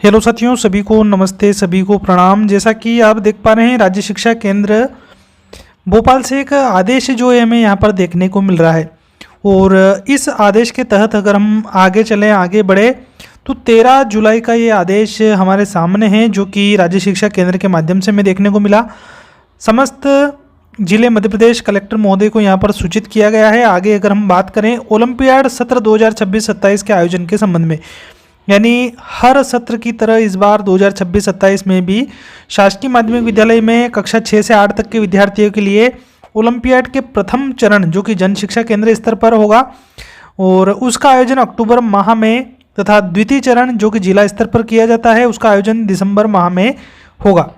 Hello साथियों, सभी को नमस्ते, सभी को प्रणाम। जैसा कि आप देख पा रहे हैं, राज्य शिक्षा केंद्र भोपाल से एक आदेश जो है हमें यहाँ पर देखने को मिल रहा है। और इस आदेश के तहत अगर हम आगे चलें, आगे बढ़े तो 13 जुलाई का ये आदेश हमारे सामने है, जो कि राज्य शिक्षा केंद्र के माध्यम से हमें देखने को मिला। समस्त जिले मध्य प्रदेश कलेक्टर महोदय को यहाँ पर सूचित किया गया है। आगे अगर हम बात करें ओलंपियाड सत्र 2026-27 के आयोजन के संबंध में, यानी हर सत्र की तरह इस बार 2026-27 में भी शासकीय माध्यमिक विद्यालय में कक्षा 6 से 8 तक के विद्यार्थियों के लिए ओलंपियाड के प्रथम चरण जो कि जन शिक्षा केंद्र स्तर पर होगा और उसका आयोजन अक्टूबर माह में, तथा द्वितीय चरण जो कि जिला स्तर पर किया जाता है उसका आयोजन दिसंबर माह में होगा।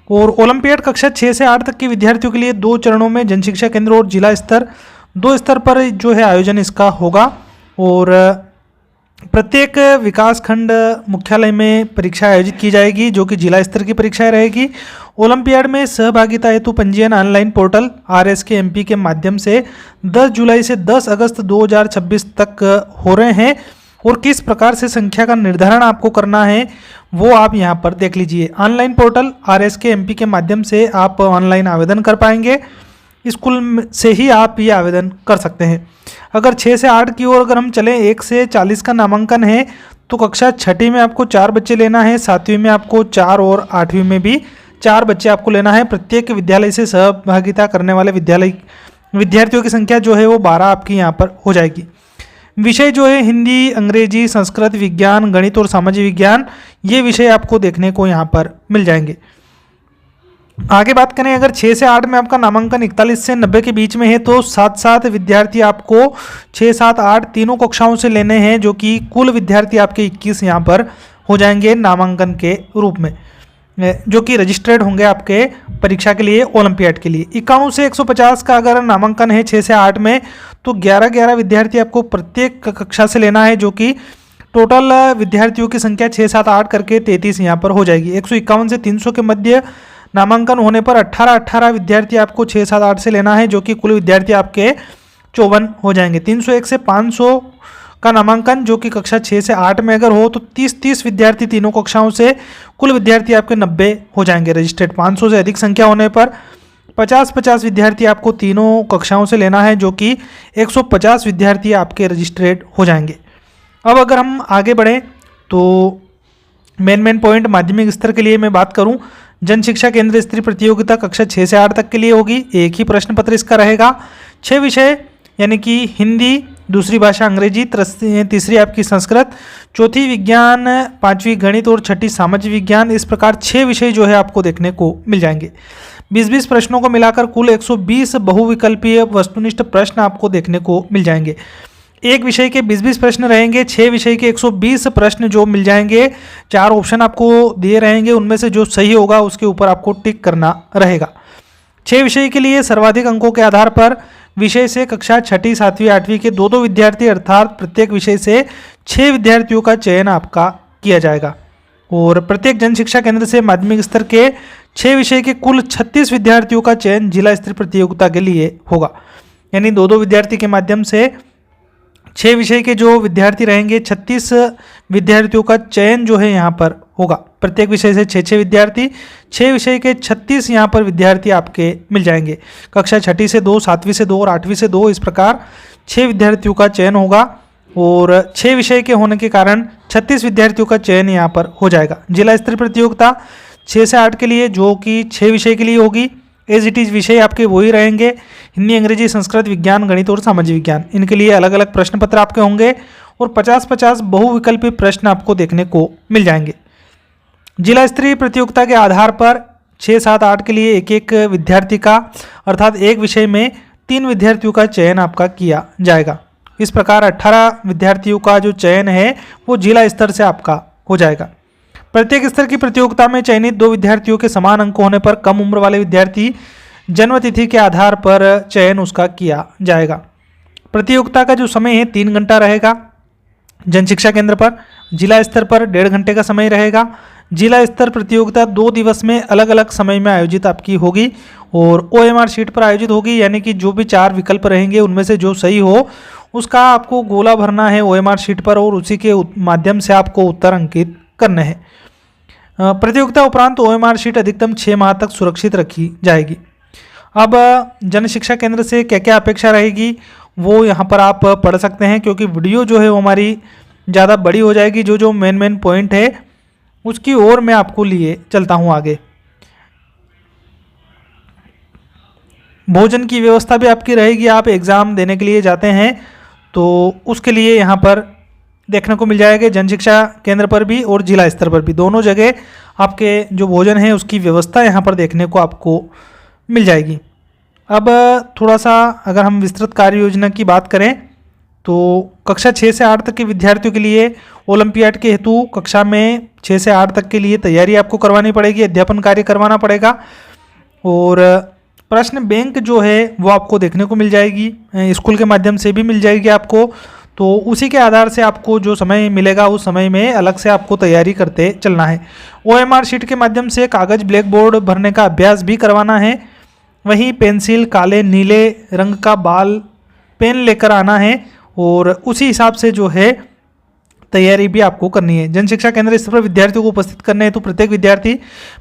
और ओलंपियाड कक्षा 6 से 8 तक के विद्यार्थियों के लिए 2 चरणों में जन शिक्षा केंद्र और जिला स्तर 2 स्तर पर जो है आयोजन इसका होगा। और प्रत्येक विकासखंड मुख्यालय में परीक्षा आयोजित की जाएगी जो कि जिला स्तर की परीक्षाएं रहेगी। ओलंपियाड में सहभागिता हेतु पंजीयन ऑनलाइन पोर्टल RSKMP के माध्यम से 10 जुलाई से 10 अगस्त 2026 तक हो रहे हैं। और किस प्रकार से संख्या का निर्धारण आपको करना है वो आप यहाँ पर देख लीजिए। ऑनलाइन पोर्टल RSKMP के माध्यम से आप ऑनलाइन आवेदन कर पाएंगे। स्कूल से ही आप ये आवेदन कर सकते हैं। अगर 6 से 8 की ओर अगर हम चलें, 1 से 40 का नामांकन है तो कक्षा 6ठी में आपको 4 बच्चे लेना है, 7वीं में आपको 4 और 8वीं में भी 4 बच्चे आपको लेना है। प्रत्येक विद्यालय से सहभागिता करने वाले विद्यार्थियों की संख्या जो है वो 12 आपकी यहाँ पर हो जाएगी। विषय जो है हिंदी, अंग्रेजी, संस्कृत, विज्ञान, गणित और सामाजिक विज्ञान, ये विषय आपको देखने को यहाँ पर मिल जाएंगे। आगे बात करें, अगर 6 से 8 में आपका नामांकन 41 से 90 के बीच में है तो 7 विद्यार्थी आपको 6, 7, 8 तीनों कक्षाओं से लेने हैं, जो कि कुल विद्यार्थी आपके 21 यहाँ पर हो जाएंगे नामांकन के रूप में, जो कि रजिस्टर्ड होंगे आपके परीक्षा के लिए, ओलंपियाड के लिए। 51 से 150 का अगर नामांकन है 6 से 8 में तो 11 विद्यार्थी आपको प्रत्येक कक्षा से लेना है, जो कि टोटल विद्यार्थियों की संख्या 6, 7, 8 करके 33 यहाँ पर हो जाएगी। 151 से 300 के मध्य नामांकन होने पर 18 विद्यार्थी आपको 6, 7, 8 से लेना है, जो कि कुल विद्यार्थी आपके 54 हो जाएंगे। 301 से 500 का नामांकन जो कि कक्षा 6 से 8 में अगर हो तो 30 विद्यार्थी तीनों कक्षाओं से, कुल विद्यार्थी आपके 90 हो जाएंगे रजिस्टर्ड। 500 से अधिक संख्या होने पर 50 विद्यार्थी आपको तीनों कक्षाओं से लेना है, जो कि 150 विद्यार्थी आपके रजिस्ट्रेड हो जाएंगे। अब अगर हम आगे बढ़ें तो मेन पॉइंट माध्यमिक स्तर के लिए मैं बात करूं, जन शिक्षा केंद्र स्तरीय प्रतियोगिता कक्षा 6 से 8 तक के लिए होगी। एक ही प्रश्न पत्र इसका रहेगा। 6 विषय यानी कि हिंदी, दूसरी भाषा अंग्रेजी, तीसरी आपकी संस्कृत, चौथी विज्ञान, 5वीं गणित और 6ठी सामाजिक विज्ञान। इस प्रकार 6 विषय जो है आपको देखने को मिल जाएंगे। 20 प्रश्नों को मिलाकर कुल 120 बहुविकल्पीय वस्तुनिष्ठ प्रश्न आपको देखने को मिल जाएंगे। एक विषय के 20 प्रश्न रहेंगे, 6 विषय के 120 प्रश्न जो मिल जाएंगे। 4 ऑप्शन आपको दिए रहेंगे, उनमें से जो सही होगा उसके ऊपर आपको टिक करना रहेगा। 6 विषय के लिए सर्वाधिक अंकों के आधार पर विषय से कक्षा 6ठी, 7वीं, 8वीं के 2 विद्यार्थी अर्थात प्रत्येक विषय से 6 विद्यार्थियों का चयन आपका किया जाएगा। और प्रत्येक जन शिक्षा केंद्र से माध्यमिक स्तर के 6 विषय के कुल 36 विद्यार्थियों का चयन जिला स्तरीय प्रतियोगिता के लिए होगा। यानी 2 विद्यार्थी के माध्यम से 6 विषय के जो विद्यार्थी रहेंगे, 36 विद्यार्थियों का चयन जो है यहाँ पर होगा। प्रत्येक विषय से 6 विद्यार्थी, 6 विषय के 36 यहाँ पर विद्यार्थी आपके मिल जाएंगे। कक्षा 6ठी से 2, 7वीं से 2 और 8वीं से 2, इस प्रकार 6 विद्यार्थियों का चयन होगा। और 6 विषय के होने के कारण 36 विद्यार्थियों का चयन यहाँ पर हो जाएगा। जिला स्तरीय प्रतियोगिता 6 से 8 के लिए जो कि 6 विषय के लिए होगी, एज इट इज़ विषय आपके वही रहेंगे, हिंदी, अंग्रेजी, संस्कृत, विज्ञान, गणित और सामाजिक विज्ञान। इनके लिए अलग अलग प्रश्न पत्र आपके होंगे और 50 बहुविकल्पी प्रश्न आपको देखने को मिल जाएंगे। जिला स्तरीय प्रतियोगिता के आधार पर 6, 7, 8 के लिए एक विद्यार्थी का अर्थात एक विषय में 3 विद्यार्थियों का चयन आपका किया जाएगा। इस प्रकार 18 विद्यार्थियों का जो चयन है वो जिला स्तर से आपका हो जाएगा। प्रत्येक स्तर की प्रतियोगिता में चयनित 2 विद्यार्थियों के समान अंक होने पर कम उम्र वाले विद्यार्थी जन्म तिथि के आधार पर चयन उसका किया जाएगा। प्रतियोगिता का जो समय है 3 घंटा रहेगा जन शिक्षा केंद्र पर। जिला स्तर पर 1.5 घंटे का समय रहेगा। जिला स्तर प्रतियोगिता 2 दिवस में अलग अलग समय में आयोजित आपकी होगी और OMR शीट पर आयोजित होगी। यानी कि जो भी 4 विकल्प रहेंगे उनमें से जो सही हो उसका आपको गोला भरना है OMR शीट पर और उसी के माध्यम से आपको उत्तर अंकित करने हैं। प्रतियोगिता उपरांत OMR शीट अधिकतम 6 माह तक सुरक्षित रखी जाएगी। अब जन शिक्षा केंद्र से क्या क्या अपेक्षा रहेगी वो यहाँ पर आप पढ़ सकते हैं, क्योंकि वीडियो जो है वो हमारी ज़्यादा बड़ी हो जाएगी। जो जो मेन पॉइंट है उसकी ओर मैं आपको लिए चलता हूँ आगे। भोजन की व्यवस्था भी आपकी रहेगी। आप एग्ज़ाम देने के लिए जाते हैं तो उसके लिए यहाँ पर देखने को मिल जाएगा, जन शिक्षा केंद्र पर भी और जिला स्तर पर भी, दोनों जगह आपके जो भोजन है उसकी व्यवस्था यहाँ पर देखने को आपको मिल जाएगी। अब थोड़ा सा अगर हम विस्तृत कार्य योजना की बात करें तो कक्षा 6 से 8 तक के विद्यार्थियों के लिए ओलंपियाड के हेतु कक्षा में 6 से 8 तक के लिए तैयारी आपको करवानी पड़ेगी, अध्यापन कार्य करवाना पड़ेगा। और प्रश्न बैंक जो है वो आपको देखने को मिल जाएगी, स्कूल के माध्यम से भी मिल जाएगी आपको। तो उसी के आधार से आपको जो समय मिलेगा उस समय में अलग से आपको तैयारी करते चलना है। OMR शीट के माध्यम से कागज़ ब्लैक बोर्ड भरने का अभ्यास भी करवाना है। वहीं पेंसिल काले नीले रंग का बाल पेन लेकर आना है और उसी हिसाब से जो है तैयारी भी आपको करनी है। जन शिक्षा केंद्र स्तर पर विद्यार्थियों को उपस्थित करने हेतु प्रत्येक विद्यार्थी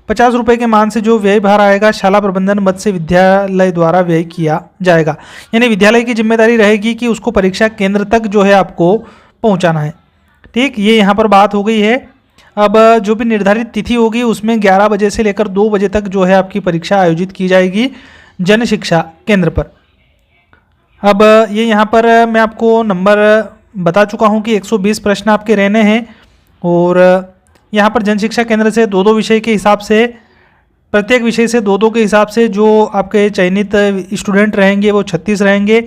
50 रुपये के मान से जो व्यय भार आएगा शाला प्रबंधन मद से विद्यालय द्वारा व्यय किया जाएगा। यानी विद्यालय की जिम्मेदारी रहेगी कि उसको परीक्षा केंद्र तक जो है आपको पहुंचाना है। ठीक, ये यहाँ पर बात हो गई है। अब जो भी निर्धारित तिथि होगी उसमें 11 बजे से लेकर 2 बजे तक जो है आपकी परीक्षा आयोजित की जाएगी जन शिक्षा केंद्र पर। अब ये यहाँ पर मैं आपको नंबर बता चुका हूँ कि 120 प्रश्न आपके रहने हैं और यहाँ पर जन शिक्षा केंद्र से 2-2 विषय के हिसाब से, प्रत्येक विषय से 2-2 के हिसाब से जो आपके चयनित स्टूडेंट रहेंगे वो 36 रहेंगे।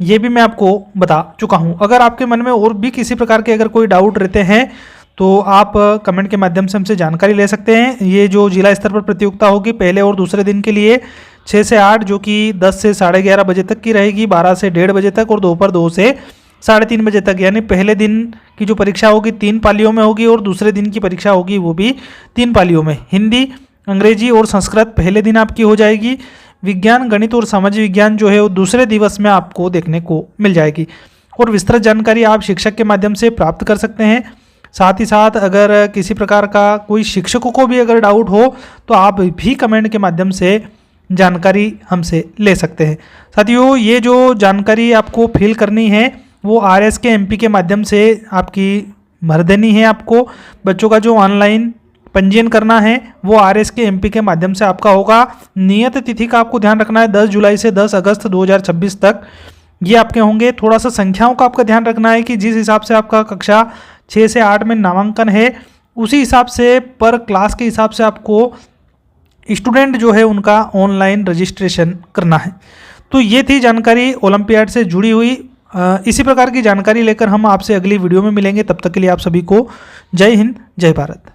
ये भी मैं आपको बता चुका हूँ। अगर आपके मन में और भी किसी प्रकार के अगर कोई डाउट रहते हैं तो आप कमेंट के माध्यम से हमसे जानकारी ले सकते हैं। ये जो जिला स्तर पर प्रतियोगिता होगी पहले और दूसरे दिन के लिए 6 से 8 जो कि 10 से 11:30 बजे तक की रहेगी, 12 से 1:30 बजे तक और दोपहर 2 से 3:30 बजे तक। यानी पहले दिन की जो परीक्षा होगी 3 पालियों में होगी और दूसरे दिन की परीक्षा होगी वो भी 3 पालियों में। हिंदी, अंग्रेजी और संस्कृत पहले दिन आपकी हो जाएगी। विज्ञान, गणित और सामाजिक विज्ञान जो है वो दूसरे दिवस में आपको देखने को मिल जाएगी। और विस्तृत जानकारी आप शिक्षक के माध्यम से प्राप्त कर सकते हैं। साथ ही साथ अगर किसी प्रकार का कोई शिक्षकों को भी अगर डाउट हो तो आप भी कमेंट के माध्यम से जानकारी हमसे ले सकते हैं। साथियों, ये जो जानकारी आपको फिल करनी है वो RSK MP के माध्यम से आपकी भर देनी है। आपको बच्चों का जो ऑनलाइन पंजीयन करना है वो RSK MP के माध्यम से आपका होगा। नियत तिथि का आपको ध्यान रखना है 10 जुलाई से 10 अगस्त 2026 तक ये आपके होंगे। थोड़ा सा संख्याओं का आपका ध्यान रखना है कि जिस हिसाब से आपका कक्षा 6 से 8 में नामांकन है उसी हिसाब से पर क्लास के हिसाब से आपको स्टूडेंट जो है उनका ऑनलाइन रजिस्ट्रेशन करना है। तो ये थी जानकारी ओलंपियाड से जुड़ी हुई। इसी प्रकार की जानकारी लेकर हम आपसे अगली वीडियो में मिलेंगे। तब तक के लिए आप सभी को जय हिंद, जय भारत।